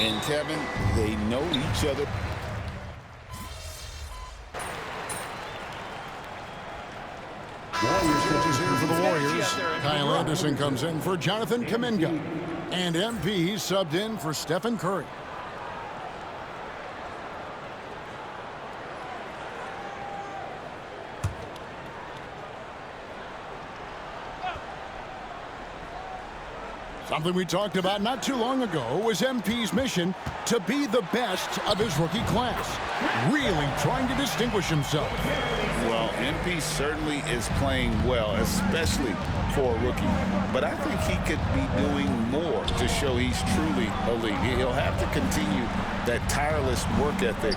And Kevin, they know each other. Warriors coaches here for the Warriors. Kyle Anderson comes in for Jonathan Kuminga. And MP subbed in for Stephen Curry. Something we talked about not too long ago was MP's mission to be the best of his rookie class. Really trying to distinguish himself. Well, MP certainly is playing well, especially for a rookie. But I think he could be doing more to show he's truly elite. He'll have to continue that tireless work ethic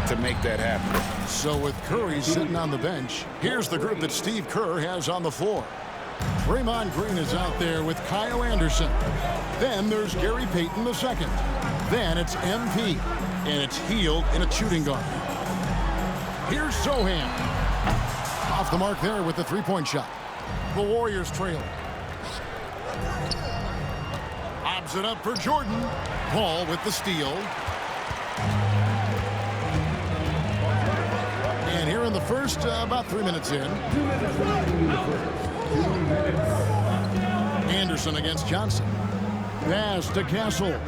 to make that happen. So with Curry sitting on the bench, here's the group that Steve Kerr has on the floor. Draymond Green is out there with Kyle Anderson. Then there's Gary Payton II. Then it's MP, and it's Hield in a shooting guard. Here's Sohan. Off the mark there with the three-point shot. The Warriors trail. Lobs it up for Jordan. Paul with the steal. And here in the first, about 3 minutes in. Anderson against Johnson. Pass to Castle.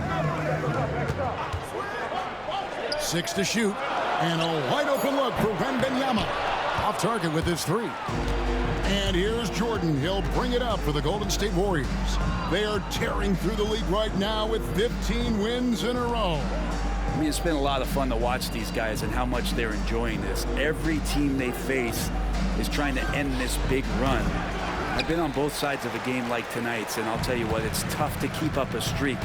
6 to shoot. And a wide open look for Wembanyama. Off target with his three. And here's Jordan. He'll bring it up for the Golden State Warriors. They are tearing through the league right now with 15 wins in a row. I mean, it's been a lot of fun to watch these guys and how much they're enjoying this. Every team they face is trying to end this big run. I've been on both sides of a game like tonight's, and I'll tell you what, it's tough to keep up a streak.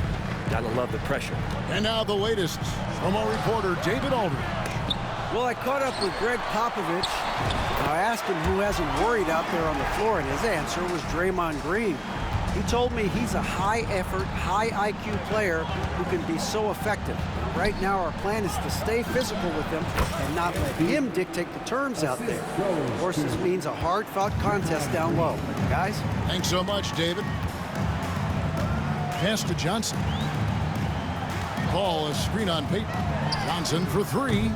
Gotta love the pressure. And now the latest from our reporter, David Aldridge. Well, I caught up with Greg Popovich. I asked him who hasn't worried out there on the floor, and his answer was Draymond Green. He told me he's a high-effort, high-IQ player who can be so effective. Right now, our plan is to stay physical with him and not let him dictate the terms out there. Of course, this means a hard-fought contest down low. Guys? Thanks so much, David. Pass to Johnson. Ball is screen on Payton. Johnson for three.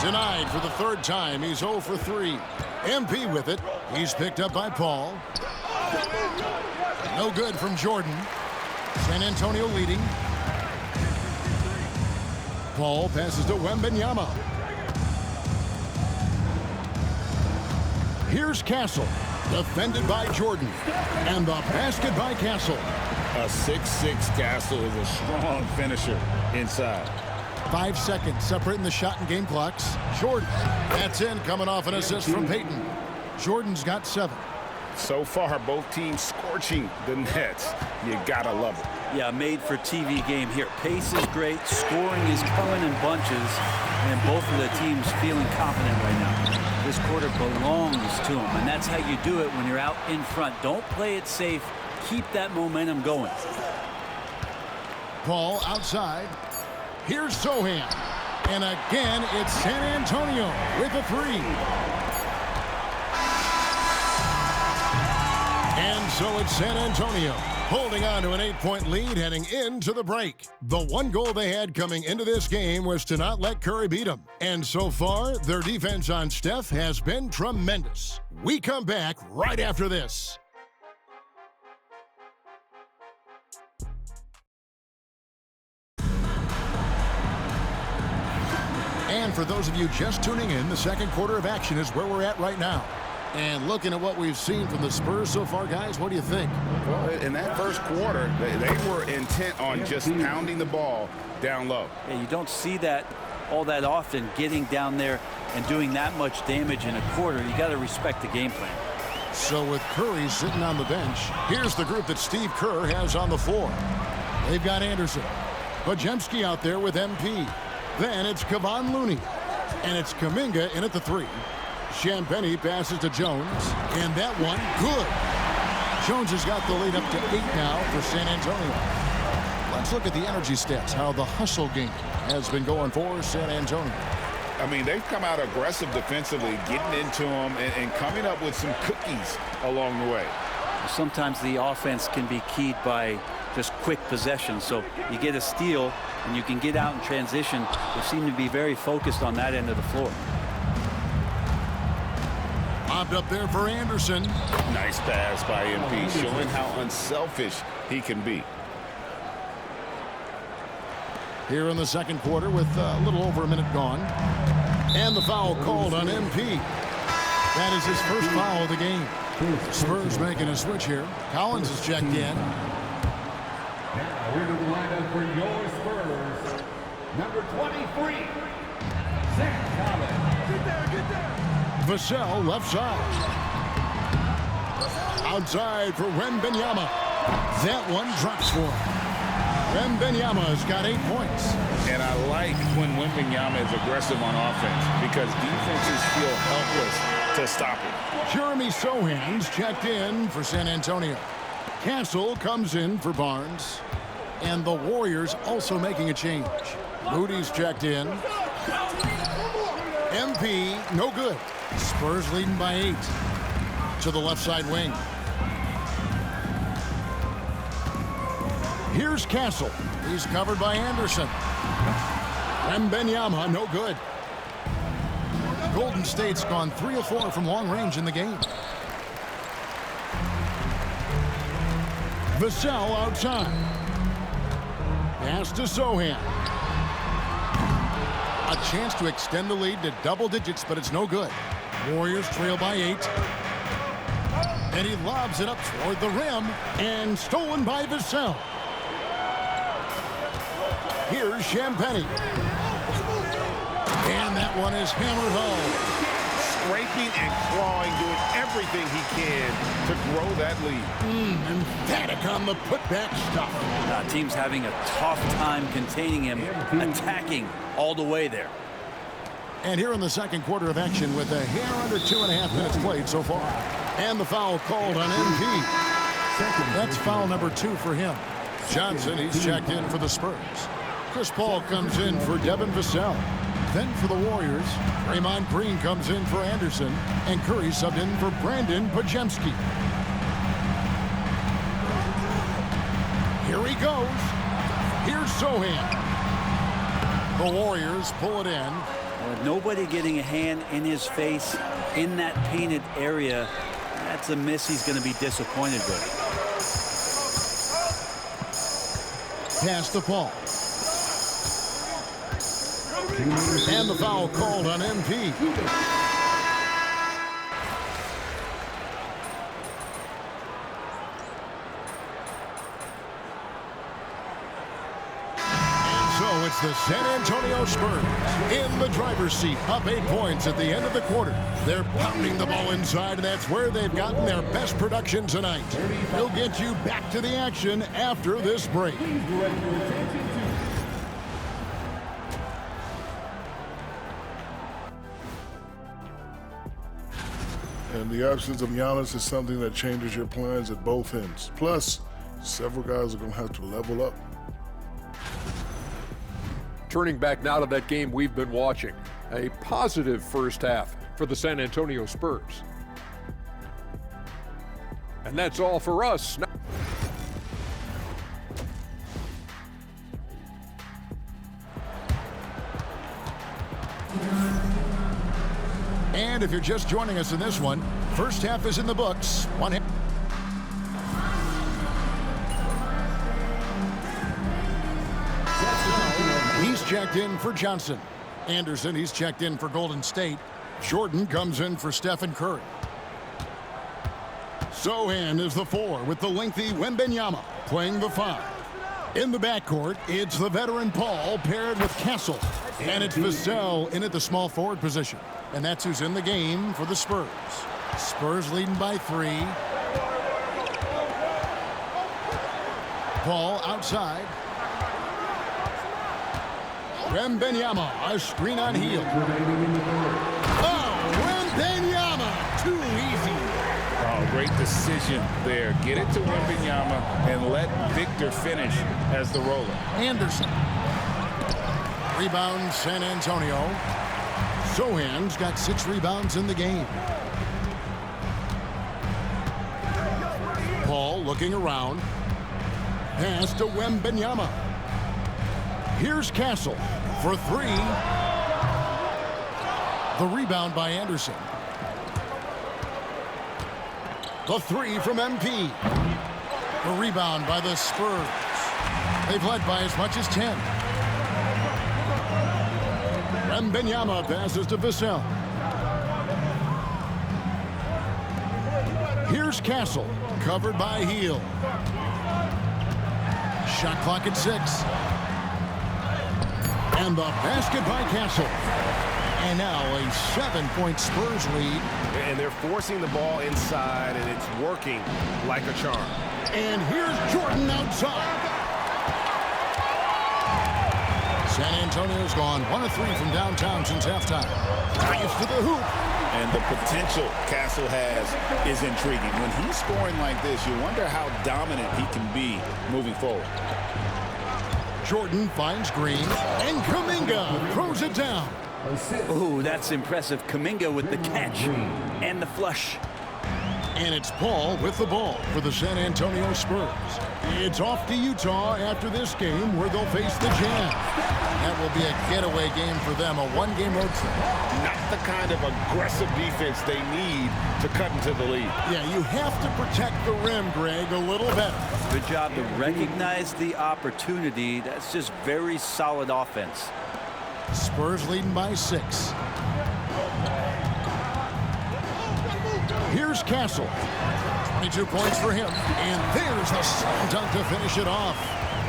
Denied for the third time. He's 0 for 3. MP with it. He's picked up by Paul. No good from Jordan. San Antonio leading. Paul passes to Wembanyama. Here's Castle. Defended by Jordan. And the basket by Castle. A 6'6" Castle is a strong finisher inside. 5 seconds separating the shot and game clocks. Jordan. That's in, coming off an assist from Payton. Jordan's got 7. So far, both teams scorching the Nets. You gotta love it. Yeah, made for TV game here. Pace is great, scoring is coming in bunches, and both of the teams feeling confident right now. This quarter belongs to them, and that's how you do it when you're out in front. Don't play it safe. Keep that momentum going. Paul outside. Here's Sohan. And again, it's San Antonio with a 3. And so it's San Antonio holding on to an 8-point lead heading into the break. The one goal they had coming into this game was to not let Curry beat them. And so far, their defense on Steph has been tremendous. We come back right after this. And for those of you just tuning in, the second quarter of action is where we're at right now. And looking at what we've seen from the Spurs so far, guys, what do you think? Well, in that first quarter, they were intent on just pounding the ball down low. Yeah, you don't see that all that often, getting down there and doing that much damage in a quarter. You got to respect the game plan. So with Curry sitting on the bench, here's the group that Steve Kerr has on the floor. They've got Anderson. Podziemski out there with MP. Then it's Kevon Looney. And it's Kuminga in at the 3. Champagnie passes to Jones. And that one, good. Jones has got the lead up to 8 now for San Antonio. Let's look at the energy stats, how the hustle game has been going for San Antonio. I mean, they've come out aggressive defensively, getting into them and coming up with some cookies along the way. Sometimes the offense can be keyed by just quick possession. So you get a steal and you can get out in transition. They seem to be very focused on that end of the floor. Lobbed up there for Anderson. Nice pass by MP, showing how unselfish he can be. Here in the second quarter with a little over a minute gone. And the foul called on MP. That is his first foul of the game. Spurs making a switch here. Collins is checked in. Now into the lineup for your Spurs, number 23, Zach Collins. Get there. Vassell left side. Outside for Wembanyama. That one drops for him. Wembanyama's got 8 points. And I like when Wembanyama is aggressive on offense because defenses feel helpless to stop it. Jeremy Sohan's checked in for San Antonio. Castle comes in for Barnes. And the Warriors also making a change. Moody's checked in. MP, no good. Spurs leading by 8 to the left side wing. Here's Castle. He's covered by Anderson. Wembanyama, no good. Golden State's gone 3 of 4 from long range in the game. Vassell outside. Pass to Sohan. A chance to extend the lead to double digits, but it's no good. Warriors trail by 8. And he lobs it up toward the rim. And stolen by Vassell. Here's Champagnie. And that one is hammered home. Scraping and clawing, doing everything he can to grow that lead. Emphatic on the putback stuff. Team's having a tough time containing him, attacking all the way there. And here in the second quarter of action with a hair under 2.5 minutes played so far. And the foul called on MP. That's foul number 2 for him. Johnson, he's checked in for the Spurs. Chris Paul comes in for Devin Vassell. Then for the Warriors, Draymond Green comes in for Anderson. And Curry subbed in for Brandon Podziemski. Here he goes. Here's Sohan. The Warriors pull it in. With nobody getting a hand in his face in that painted area, that's a miss he's going to be disappointed with. Pass to Paul. And the foul called on MP. It's the San Antonio Spurs in the driver's seat, up 8 points at the end of the quarter. They're pounding the ball inside, and that's where they've gotten their best production tonight. We'll get you back to the action after this break. And the absence of Giannis is something that changes your plans at both ends. Plus, several guys are going to have to level up. Turning back now to that game we've been watching. A positive first half for the San Antonio Spurs. And that's all for us. And if you're just joining us in this one, first half is in the books. One half. He's checked in for Johnson. Anderson, he's checked in for Golden State. Jordan comes in for Stephen Curry. Sohan is the 4 with the lengthy Wembanyama playing the 5. In the backcourt, it's the veteran Paul paired with Castle. And it's Vassell in at the small forward position. And that's who's in the game for the Spurs. Spurs leading by 3. Paul outside. Wembanyama, a screen on heel. Oh, Wembanyama, too easy. Oh, great decision there. Get it to Wembanyama and let Victor finish as the roller. Anderson. Rebound, San Antonio. Sohan's got 6 rebounds in the game. Paul looking around. Pass to Wembanyama. Here's Castle for three. The rebound by Anderson. The three from MP. The rebound by the Spurs. They've led by as much as 10. Wembanyama passes to Vassell. Here's Castle, covered by Hield. Shot clock at 6. And the basket by Castle. And now a 7-point Spurs lead. And they're forcing the ball inside, and it's working like a charm. And here's Jordan outside. San Antonio's gone 1 of 3 from downtown since halftime. Drives to the hoop. And the potential Castle has is intriguing. When he's scoring like this, you wonder how dominant he can be moving forward. Jordan finds Green, and Kuminga throws it down. Oh, that's impressive. Kuminga with the catch and the flush. And it's Paul with the ball for the San Antonio Spurs. It's off to Utah after this game where they'll face the Jazz. That will be a getaway game for them, a one-game road trip. Not the kind of aggressive defense they need to cut into the lead. Yeah, you have to protect the rim, Greg, a little better. Good job to recognize the opportunity. That's just very solid offense. Spurs leading by 6. Here's Castle. 22 points for him. And there's the slam dunk to finish it off.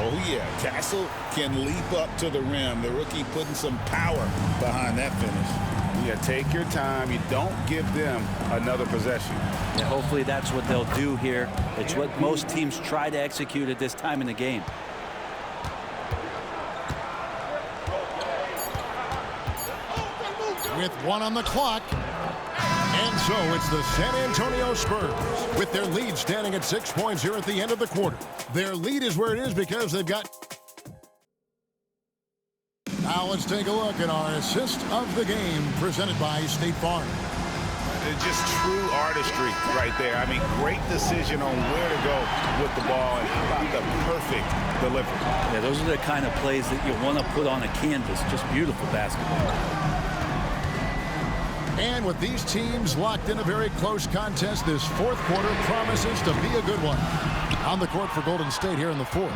Oh, yeah. Castle can leap up to the rim. The rookie putting some power behind that finish. Yeah, take your time. You don't give them another possession. Yeah, hopefully that's what they'll do here. It's what most teams try to execute at this time in the game. With 1 on the clock. And so it's the San Antonio Spurs with their lead standing at 6 points here at the end of the quarter. Their lead is where it is because they've got... Now let's take a look at our assist of the game presented by State Farm. Just true artistry right there. I mean, great decision on where to go with the ball, and how about the perfect delivery. Yeah, those are the kind of plays that you want to put on a canvas. Just beautiful basketball. And with these teams locked in a very close contest, this fourth quarter promises to be a good one. On the court for Golden State here in the fourth.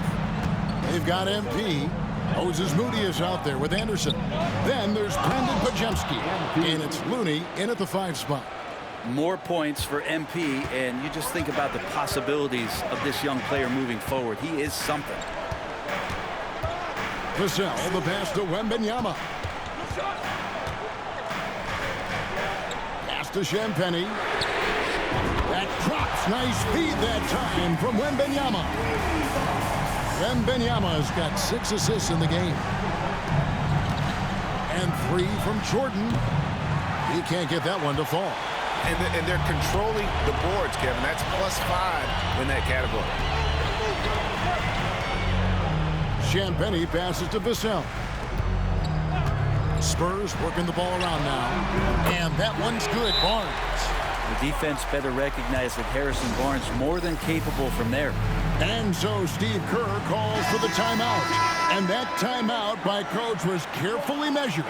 They've got MP. Moses Moody is out there with Anderson. Then there's Brandon Podziemski. And it's Looney in at the 5 spot. More points for MP, and you just think about the possibilities of this young player moving forward. He is something. Vassell, the pass to Wembanyama. Pass to Champagnie. That drops. Nice feed that time from Wembanyama. Wembanyama's got 6 assists in the game. And 3 from Jordan. He can't get that one to fall. And they're controlling the boards, Kevin. That's +5 in that category. Champagnie passes to Vassell. Spurs working the ball around now. And that one's good. Barnes. The defense better recognize that Harrison Barnes more than capable from there. And so Steve Kerr calls for the timeout. And that timeout by Coach was carefully measured,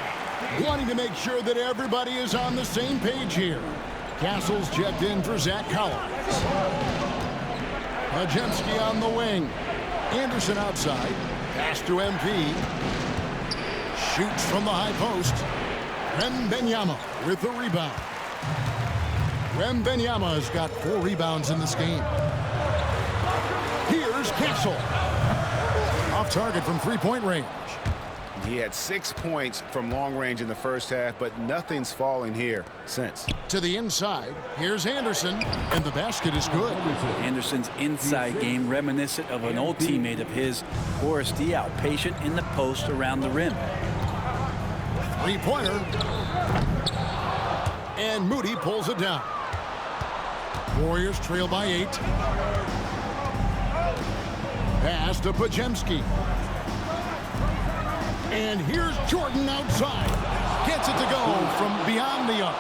wanting to make sure that everybody is on the same page here. Castle's checked in for Zach Collins. Podziemski on the wing. Anderson outside. Pass to MP. Shoots from the high post. Wembanyama with the rebound. Wembanyama's got 4 rebounds in this game. Here's Castle. Off target from 3-point range. He had 6 points from long range in the first half, but nothing's falling here since. To the inside, here's Anderson, and the basket is good. Anderson's inside game reminiscent of an old teammate of his, Boris Diaw, patient in the post around the rim. 3-pointer. And Moody pulls it down. Warriors trail by 8. Pass to Podziemski. And here's Jordan outside. Gets it to go from beyond the arc.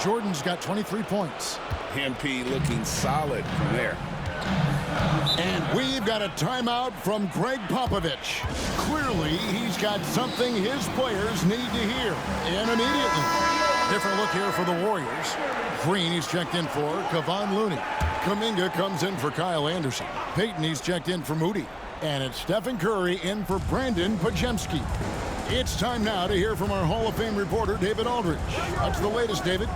Jordan's got 23 points. MP looking solid from there. And we've got a timeout from Greg Popovich. Clearly, he's got something his players need to hear, and immediately. Different look here for the Warriors. Green, he's checked in for Kevon Looney. Kuminga comes in for Kyle Anderson. Payton, he's checked in for Moody. And it's Stephen Curry in for Brandon Podziemski. It's time now to hear from our Hall of Fame reporter, David Aldridge. What's the latest, David?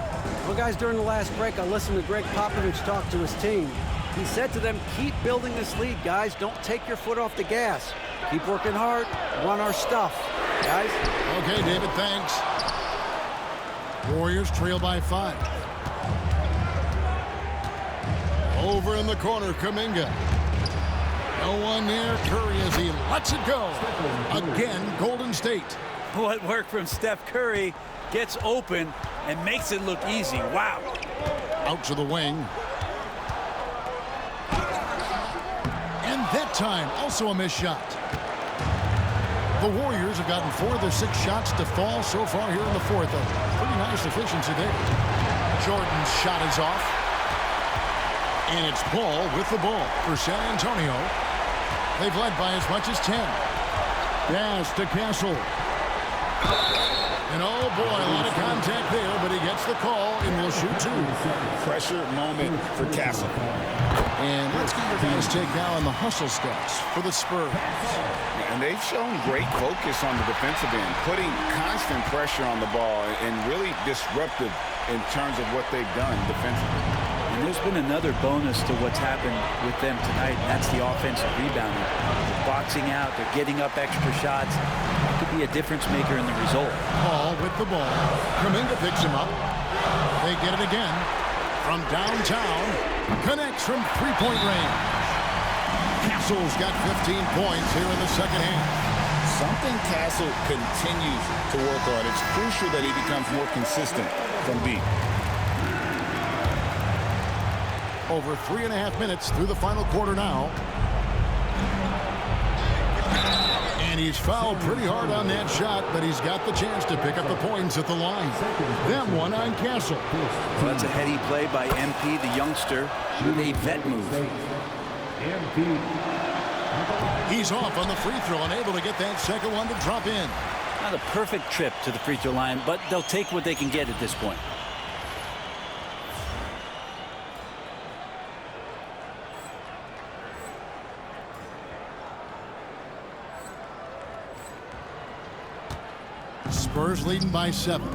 Well, guys, during the last break, I listened to Greg Popovich talk to his team. He said to them, keep building this lead, guys. Don't take your foot off the gas. Keep working hard. Run our stuff, guys. Okay, David, thanks. Warriors trail by 5. Over in the corner, Kuminga. No one near Curry as he lets it go. Again, Golden State. What work from Steph Curry gets open and makes it look easy. Wow. Out to the wing. And that time, also a missed shot. The Warriors have gotten 4 of their 6 shots to fall so far here in the 4th. A pretty nice efficiency there. Jordan's shot is off. And it's Paul with the ball for San Antonio. They've led by as much as 10. Pass to Castle. And oh boy, a lot of contact there, but he gets the call and will shoot 2. Pressure moment for Castle. And let's get your guys' take now on the hustle stats for the Spurs. And they've shown great focus on the defensive end, putting constant pressure on the ball and really disruptive in terms of what they've done defensively. And there's been another bonus to what's happened with them tonight, and that's the offensive rebounding. They're boxing out, they're getting up extra shots. That could be a difference maker in the result. Paul with the ball. Kuminga picks him up. They get it again from downtown. Connects from three-point range. Castle's got 15 points here in the second half. Something Castle continues to work on. It's crucial that he becomes more consistent from deep. Over 3.5 minutes through the final quarter now. And he's fouled pretty hard on that shot, but he's got the chance to pick up the points at the line. Them one on Castle. Well, that's a heady play by MP, the youngster, with a vet move. He's off on the free throw, unable to get that second one to drop in. Not a perfect trip to the free throw line, but they'll take what they can get at this point. Spurs leading by 7.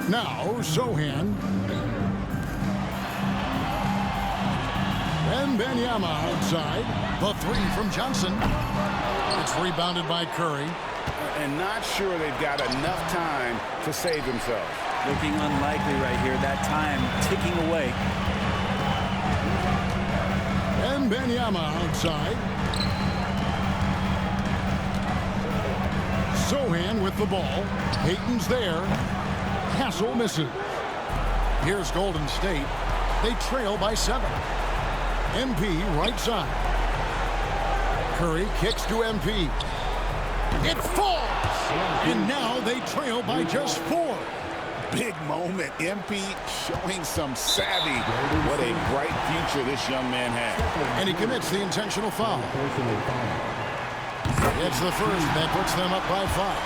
Now, Sohan. And Benyama outside. The 3 from Johnson. It's rebounded by Curry. And not sure they've got enough time to save themselves. Looking unlikely right here. That time ticking away. And Benyama outside. Sohan with the ball. Payton's there. Castle misses. Here's Golden State. They trail by 7. MP right side. Curry kicks to MP. It falls! And now they trail by just 4. Big moment. MP showing some savvy. What a bright future this young man has. And he commits the intentional foul. It's the first that puts them up by 5.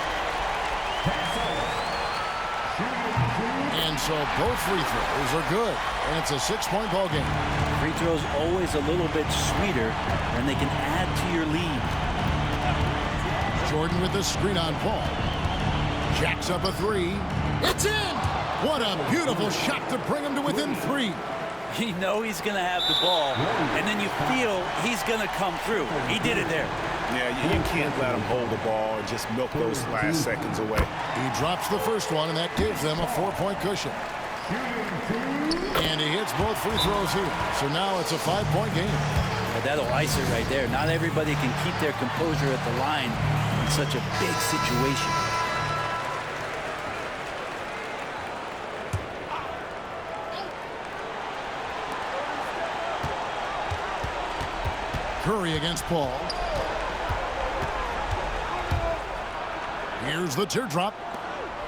And so both free throws are good. And it's a 6-point ball game. Free throws always a little bit sweeter, and they can add to your lead. Jordan with the screen on Paul. Jacks up a 3. It's in! What a beautiful shot to bring him to within 3. You know he's going to have the ball, and then you feel he's going to come through. He did it there. Yeah, you can't let him hold the ball and just milk those last seconds away. He drops the first one, and that gives them a 4-point cushion. And he hits both free throws here. So now it's a 5-point game. But that'll ice it right there. Not everybody can keep their composure at the line in such a big situation. Curry against Paul. Here's the teardrop.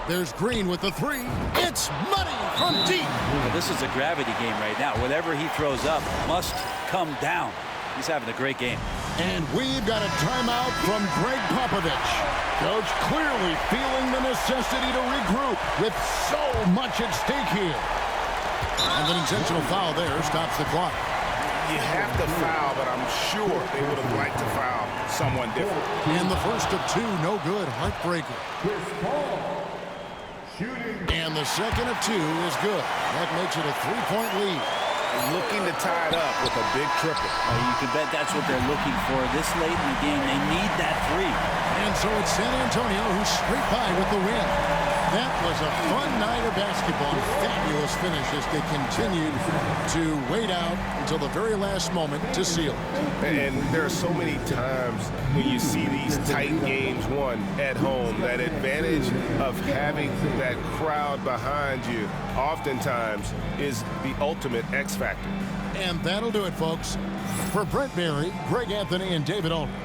There's Green with the three. It's money from deep. Well, this is a gravity game right now. Whatever he throws up must come down. He's having a great game. And we've got a timeout from Greg Popovich. Coach clearly feeling the necessity to regroup with so much at stake here. And an intentional foul there stops the clock. You have to foul, but I'm sure they would have liked to foul someone different. And the first of two, no good. Heartbreaker. Chris Paul. Shooting. And the second of two is good. That makes it a 3-point lead. Looking to tie it up with a big triple. You can bet that's what they're looking for this late in the game. They need that three. And so it's San Antonio who scraped by with the win. That was a fun night of basketball. Fabulous finish as they continued to wait out until the very last moment to seal it. And there are so many times when you see these tight games won at home, that advantage of having that crowd behind you oftentimes is the ultimate X factor. And that'll do it, folks. For Brent Barry, Greg Anthony, and David Aldridge,